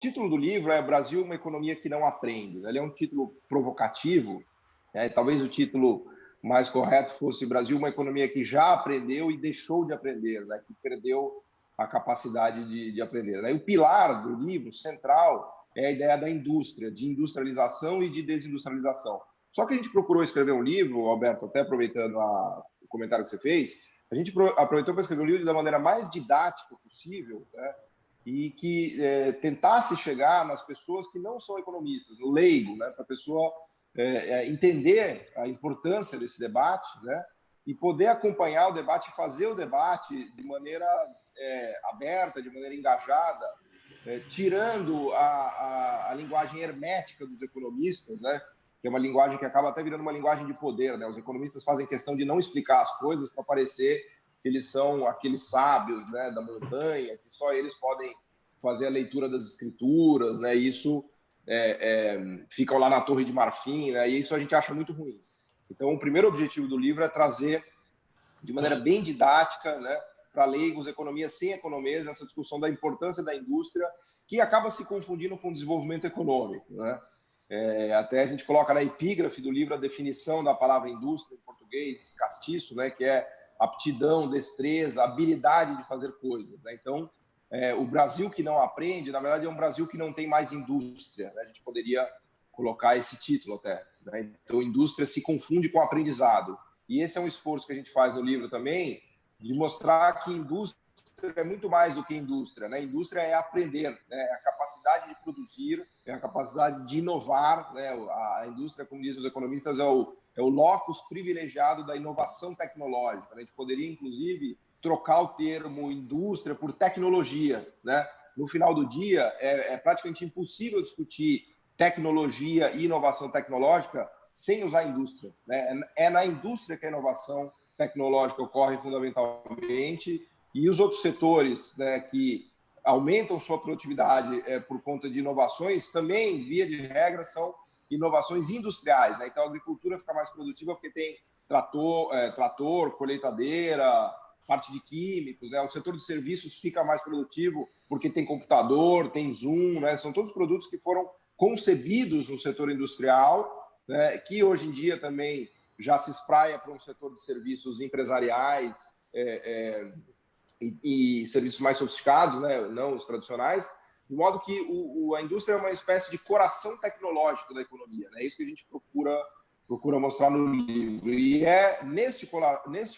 título do livro é Brasil, uma economia que não aprende. Ele é um título provocativo, né? Talvez o título mais correto fosse Brasil, uma economia que já aprendeu e deixou de aprender, né? Que perdeu a capacidade de aprender, né? E o pilar do livro, central, é a ideia da indústria, de industrialização e de desindustrialização. Só que a gente procurou escrever um livro, Alberto, até aproveitando o comentário que você fez, a gente aproveitou para escrever um livro da maneira mais didática possível, né? E que tentasse chegar nas pessoas que não são economistas, no leigo, né? Para a pessoa entender a importância desse debate, né? E poder acompanhar o debate, fazer o debate de maneira aberta, de maneira engajada, tirando a linguagem hermética dos economistas, né? Que é uma linguagem que acaba até virando uma linguagem de poder, né? Os economistas fazem questão de não explicar as coisas para parecer que eles são aqueles sábios, né, da montanha, que só eles podem fazer a leitura das escrituras, né? E isso ficam lá na Torre de Marfim, né? E isso a gente acha muito ruim. Então, o primeiro objetivo do livro é trazer de maneira bem didática, né, para leigos, economia sem economês, essa discussão da importância da indústria, que acaba se confundindo com o desenvolvimento econômico, né? Até a gente coloca na epígrafe do livro a definição da palavra indústria em português, castiço, né, que é aptidão, destreza, habilidade de fazer coisas, né? Então, o Brasil que não aprende, na verdade, é um Brasil que não tem mais indústria, né? A gente poderia colocar esse título até, né? Então, indústria se confunde com aprendizado. E esse é um esforço que a gente faz no livro também, de mostrar que indústria é muito mais do que indústria, né? Indústria é aprender, né? É a capacidade de produzir, é a capacidade de inovar, né? A indústria, como dizem os economistas, é o locus privilegiado da inovação tecnológica. A gente poderia, inclusive, trocar o termo indústria por tecnologia, né? No final do dia, é praticamente impossível discutir tecnologia e inovação tecnológica sem usar a indústria, né? É na indústria que a inovação tecnológica ocorre fundamentalmente, e os outros setores, né, que aumentam sua produtividade por conta de inovações, também, via de regra, são inovações industriais, né? Então, a agricultura fica mais produtiva porque tem trator, colheitadeira, parte de químicos, né? O setor de serviços fica mais produtivo porque tem computador, tem Zoom, né? São todos produtos que foram concebidos no setor industrial, né? Que hoje em dia também já se espraia para um setor de serviços empresariais e serviços mais sofisticados, né? Não os tradicionais, de modo que a indústria é uma espécie de coração tecnológico da economia, né? É isso que a gente procura mostrar no livro. E é neste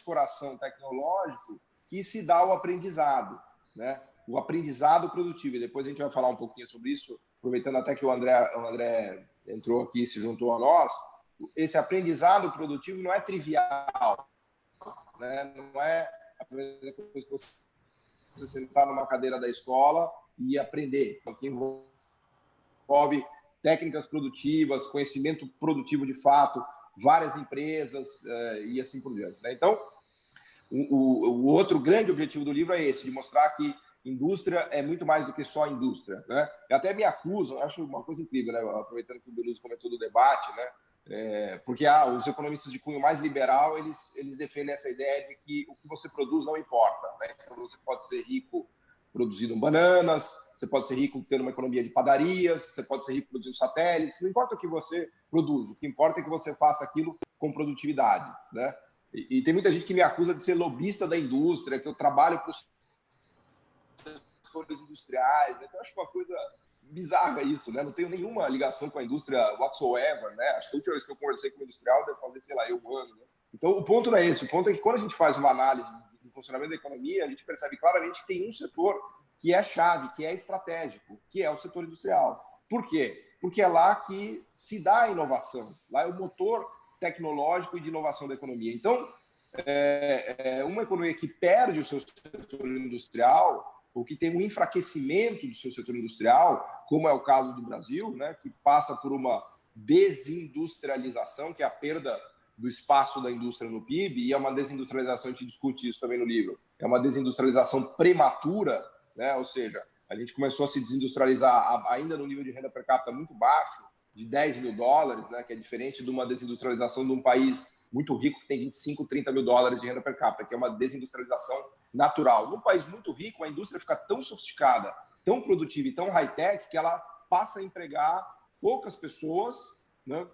coração tecnológico que se dá o aprendizado, né? O aprendizado produtivo. E depois a gente vai falar um pouquinho sobre isso, aproveitando até que o André entrou aqui e se juntou a nós. Esse aprendizado produtivo não é trivial, né? Não é a primeira coisa que você sentar numa cadeira da escola e aprender, que envolve técnicas produtivas, conhecimento produtivo de fato, várias empresas e assim por diante, né? Então, o outro grande objetivo do livro é esse, de mostrar que indústria é muito mais do que só indústria, né? Eu até me acuso, acho uma coisa incrível, né? Aproveitando que o Beluso comentou do debate, né? Porque os economistas de cunho mais liberal, eles defendem essa ideia de que o que você produz não importa, né? Então, você pode ser rico produzindo bananas, você pode ser rico tendo uma economia de padarias, você pode ser rico produzindo satélites, não importa o que você produz, o que importa é que você faça aquilo com produtividade, né? E tem muita gente que me acusa de ser lobista da indústria, que eu trabalho para os setores industriais, né? Então, eu acho uma coisa bizarra isso, né? Não tenho nenhuma ligação com a indústria whatsoever, né? Acho que a última vez que eu conversei com um industrial deve fazer, sei lá, um ano, né? Então, o ponto não é esse. O ponto é que quando a gente faz uma análise do funcionamento da economia, a gente percebe claramente que tem um setor que é chave, que é estratégico, que é o setor industrial. Por quê? Porque é lá que se dá a inovação. Lá é o motor tecnológico e de inovação da economia. Então, uma economia que perde o seu setor industrial, ou que tem um enfraquecimento do seu setor industrial, como é o caso do Brasil, né, que passa por uma desindustrialização, que é a perda do espaço da indústria no PIB, e é uma desindustrialização, a gente discute isso também no livro, é uma desindustrialização prematura, né, ou seja, a gente começou a se desindustrializar ainda no nível de renda per capita muito baixo, de 10 mil dólares, né, que é diferente de uma desindustrialização de um país muito rico que tem 25, 30 mil dólares de renda per capita, que é uma desindustrialização natural. Num país muito rico, a indústria fica tão sofisticada, tão produtiva e tão high-tech que ela passa a empregar poucas pessoas, né,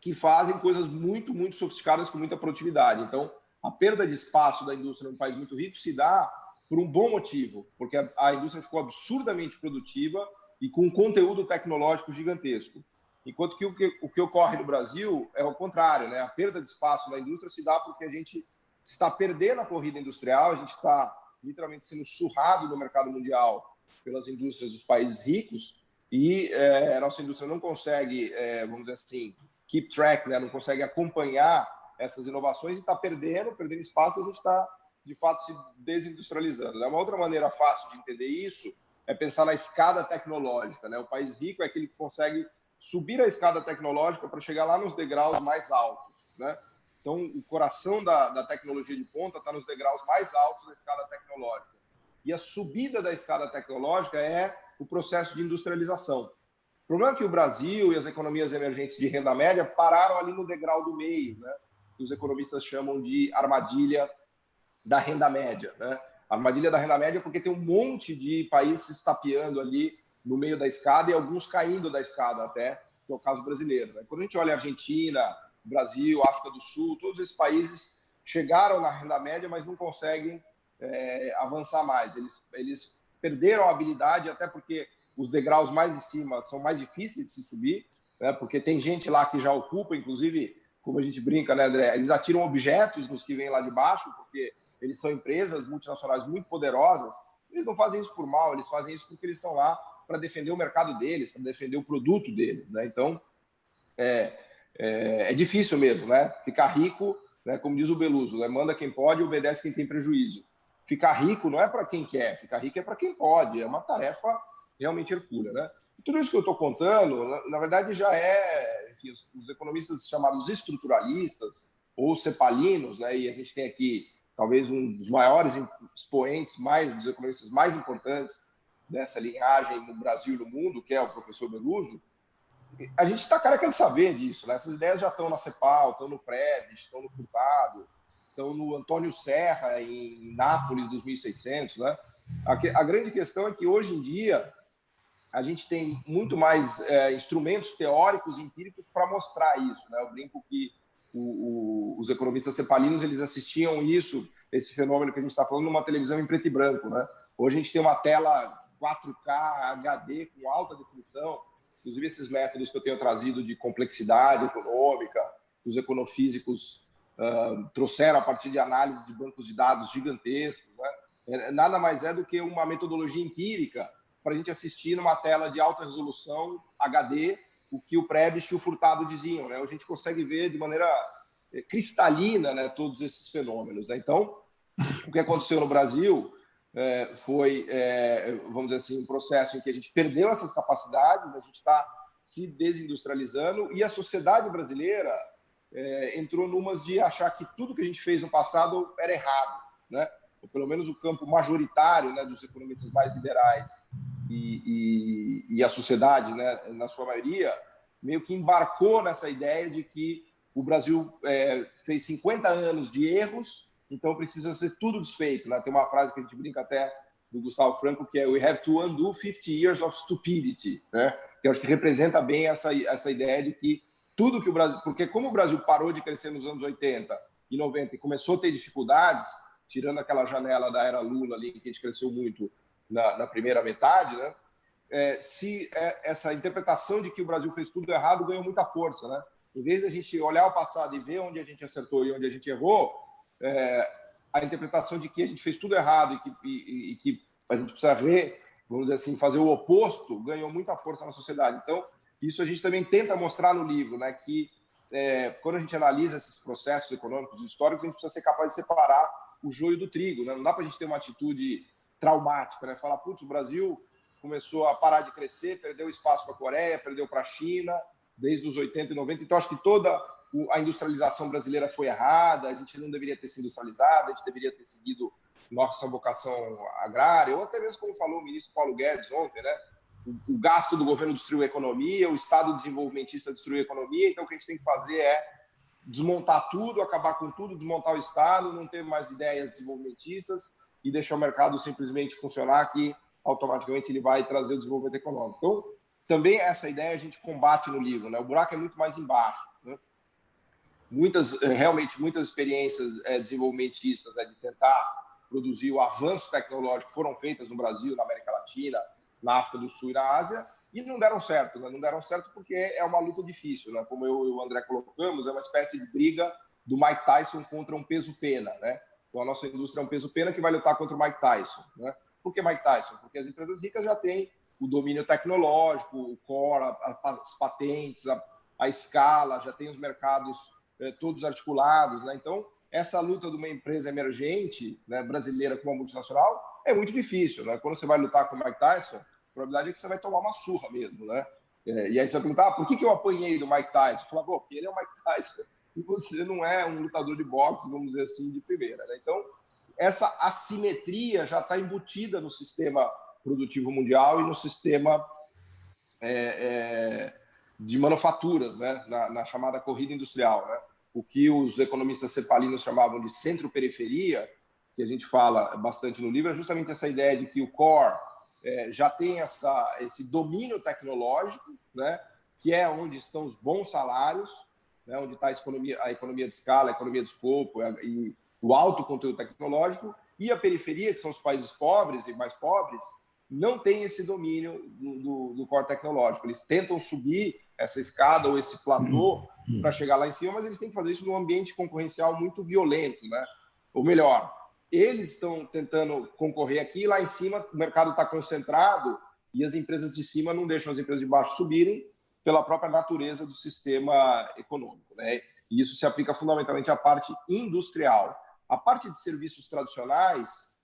que fazem coisas muito, muito sofisticadas com muita produtividade. Então, a perda de espaço da indústria num país muito rico se dá por um bom motivo, porque a indústria ficou absurdamente produtiva e com um conteúdo tecnológico gigantesco. Enquanto que o que ocorre no Brasil é o contrário, né? A perda de espaço na indústria se dá porque a gente está perdendo a corrida industrial, a gente está literalmente sendo surrado no mercado mundial pelas indústrias dos países ricos e a nossa indústria não consegue, vamos dizer assim, keep track, né? Não consegue acompanhar essas inovações e está perdendo espaço, e a gente está, de fato, se desindustrializando. Uma outra maneira fácil de entender isso é pensar na escada tecnológica, né? O país rico é aquele que consegue subir a escada tecnológica para chegar lá nos degraus mais altos, né? Então, o coração da tecnologia de ponta está nos degraus mais altos da escada tecnológica. E a subida da escada tecnológica é o processo de industrialização. O problema é que o Brasil e as economias emergentes de renda média pararam ali no degrau do meio, né? Que os economistas chamam de armadilha da renda média, né? Armadilha da renda média porque tem um monte de países estapeando ali no meio da escada e alguns caindo da escada até, que é o caso brasileiro, né? Quando a gente olha a Argentina, Brasil, África do Sul, todos esses países chegaram na renda média, mas não conseguem avançar mais. Eles perderam a habilidade, até porque os degraus mais de cima são mais difíceis de se subir, né? Porque tem gente lá que já ocupa, inclusive, como a gente brinca, né, André? Eles atiram objetos nos que vêm lá de baixo, porque eles são empresas multinacionais muito poderosas. Eles não fazem isso por mal, eles fazem isso porque eles estão lá para defender o mercado deles, para defender o produto deles, né? Então, é difícil mesmo, né? Ficar rico, né? Como diz o Beluso, né? Manda quem pode e obedece quem tem prejuízo. Ficar rico não é para quem quer, ficar rico é para quem pode. É uma tarefa realmente hercúlea, né? E tudo isso que eu estou contando, na verdade, já enfim, os economistas chamados estruturalistas ou cepalinos, né? E a gente tem aqui talvez um dos maiores expoentes, dos economistas mais importantes dessa linhagem no Brasil e no mundo, que é o professor Beluso. A gente está careca de saber disso, né? Essas ideias já estão na CEPAL, estão no Preves, estão no Furtado, estão no Antônio Serra, em Nápoles, dos 1600, né? A grande questão é que, hoje em dia, a gente tem muito mais instrumentos teóricos e empíricos para mostrar isso, né? Eu brinco que os economistas cepalinos, eles assistiam esse fenômeno que a gente está falando, numa televisão em preto e branco, né? Hoje a gente tem uma tela 4K, HD, com alta definição. Inclusive, esses métodos que eu tenho trazido de complexidade econômica, os econofísicos trouxeram a partir de análise de bancos de dados gigantescos, né? Nada mais é do que uma metodologia empírica para a gente assistir numa tela de alta resolução, HD, o que o Prebisch e o Furtado diziam, né? A gente consegue ver de maneira cristalina, né, todos esses fenômenos, né? Então, o que aconteceu no Brasil foi, vamos dizer assim, um processo em que a gente perdeu essas capacidades, a gente está se desindustrializando e a sociedade brasileira entrou numas de achar que tudo que a gente fez no passado era errado, né? Ou pelo menos o campo majoritário, né, dos economistas mais liberais e a sociedade, né, na sua maioria, meio que embarcou nessa ideia de que o Brasil fez 50 anos de erros, então precisa ser tudo desfeito, né? Tem uma frase que a gente brinca até do Gustavo Franco, que é "We have to undo 50 years of stupidity", né? Que eu acho que representa bem essa ideia de que tudo que o Brasil... Porque como o Brasil parou de crescer nos anos 80 e 90 e começou a ter dificuldades, tirando aquela janela da era Lula ali, que a gente cresceu muito na primeira metade, né? Essa interpretação de que o Brasil fez tudo errado ganhou muita força, né? Em vez de a gente olhar o passado e ver onde a gente acertou e onde a gente errou, a interpretação de que a gente fez tudo errado e que a gente precisa vamos dizer assim, fazer o oposto, ganhou muita força na sociedade. Então, isso a gente também tenta mostrar no livro, né? Que quando a gente analisa esses processos econômicos e históricos, a gente precisa ser capaz de separar o joio do trigo, né? Não dá para a gente ter uma atitude traumática, né? Falar, putz, o Brasil começou a parar de crescer, perdeu espaço para a Coreia, perdeu para a China, desde os 80 e 90. Então, acho que toda a industrialização brasileira foi errada, a gente não deveria ter se industrializado, a gente deveria ter seguido nossa vocação agrária, ou até mesmo, como falou o ministro Paulo Guedes ontem, né? O gasto do governo destruiu a economia, o Estado desenvolvimentista destruiu a economia, então o que a gente tem que fazer é desmontar tudo, acabar com tudo, desmontar o Estado, não ter mais ideias desenvolvimentistas e deixar o mercado simplesmente funcionar, que automaticamente ele vai trazer o desenvolvimento econômico. Então, também essa ideia a gente combate no livro, né? O buraco é muito mais embaixo, né? Realmente muitas experiências desenvolvimentistas, né, de tentar produzir o avanço tecnológico foram feitas no Brasil, na América Latina, na África do Sul e na Ásia, e não deram certo, né? Não deram certo porque é uma luta difícil, né? Como eu e o André colocamos, é uma espécie de briga do Mike Tyson contra um peso-pena, né? Então, a nossa indústria é um peso-pena que vai lutar contra o Mike Tyson, né? Por que Mike Tyson? Porque as empresas ricas já têm o domínio tecnológico, o core, as patentes, a escala, já tem os mercados todos articulados, né? Então, essa luta de uma empresa emergente, né, brasileira com uma multinacional é muito difícil, né? Quando você vai lutar com o Mike Tyson, a probabilidade é que você vai tomar uma surra mesmo, né? E aí você vai perguntar, por que eu apanhei do Mike Tyson? Você fala, pô, porque ele é o Mike Tyson e você não é um lutador de boxe, vamos dizer assim, de primeira, né? Então, essa assimetria já está embutida no sistema produtivo mundial e no sistema de manufaturas, né? Na chamada corrida industrial, né? O que os economistas cepalinos chamavam de centro-periferia, que a gente fala bastante no livro, é justamente essa ideia de que o core já tem esse domínio tecnológico, né? Que é onde estão os bons salários, né? Onde está a economia de escala, a economia de escopo e o alto conteúdo tecnológico, e a periferia, que são os países pobres e mais pobres, não tem esse domínio do core tecnológico. Eles tentam subir essa escada ou esse platô para chegar lá em cima, mas eles têm que fazer isso num ambiente concorrencial muito violento, né? Ou melhor, eles estão tentando concorrer aqui, e lá em cima o mercado está concentrado e as empresas de cima não deixam as empresas de baixo subirem pela própria natureza do sistema econômico, né? E isso se aplica fundamentalmente à parte industrial. A parte de serviços tradicionais,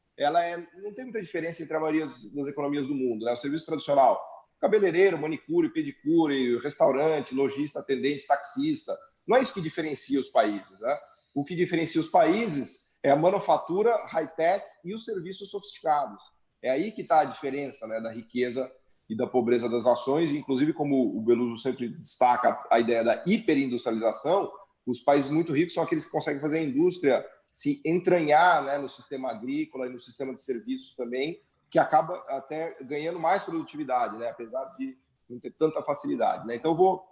não tem muita diferença entre a maioria das economias do mundo, né? O serviço tradicional, cabeleireiro, manicure, pedicure, restaurante, lojista, atendente, taxista, não é isso que diferencia os países, né? O que diferencia os países é a manufatura high-tech e os serviços sofisticados. É aí que está a diferença, né, da riqueza e da pobreza das nações, inclusive, como o Beluso sempre destaca a ideia da hiperindustrialização, os países muito ricos são aqueles que conseguem fazer a indústria se entranhar, né, no sistema agrícola e no sistema de serviços também, que acaba até ganhando mais produtividade, né, apesar de não ter tanta facilidade, né? Então, eu vou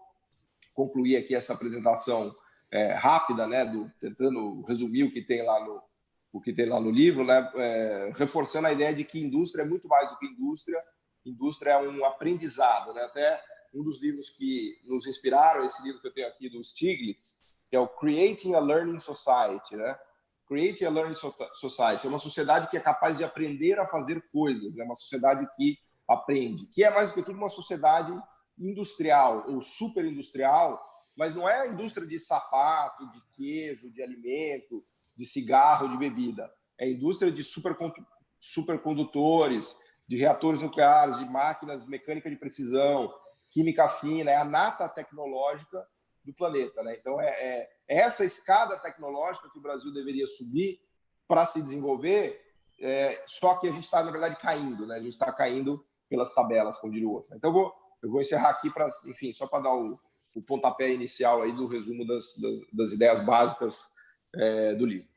concluir aqui essa apresentação rápida, né, tentando resumir o que tem lá no livro, né, reforçando a ideia de que indústria é muito mais do que indústria. Indústria é um aprendizado, né? Até um dos livros que nos inspiraram, esse livro que eu tenho aqui do Stiglitz, que é o Creating a Learning Society, né? Creating a Learning Society é uma sociedade que é capaz de aprender a fazer coisas, né? Uma sociedade que aprende, que é mais do que tudo uma sociedade industrial ou superindustrial, mas não é a indústria de sapato, de queijo, de alimento, de cigarro, de bebida. É a indústria de supercondutores, de reatores nucleares, de máquinas mecânica de precisão, química fina, é a nata tecnológica do planeta, né? Então, é essa escada tecnológica que o Brasil deveria subir para se desenvolver, só que a gente está, na verdade, caindo, né? A gente está caindo pelas tabelas, como diria o outro. Então, eu vou encerrar aqui, enfim, só para dar o pontapé inicial aí do resumo das ideias básicas do livro.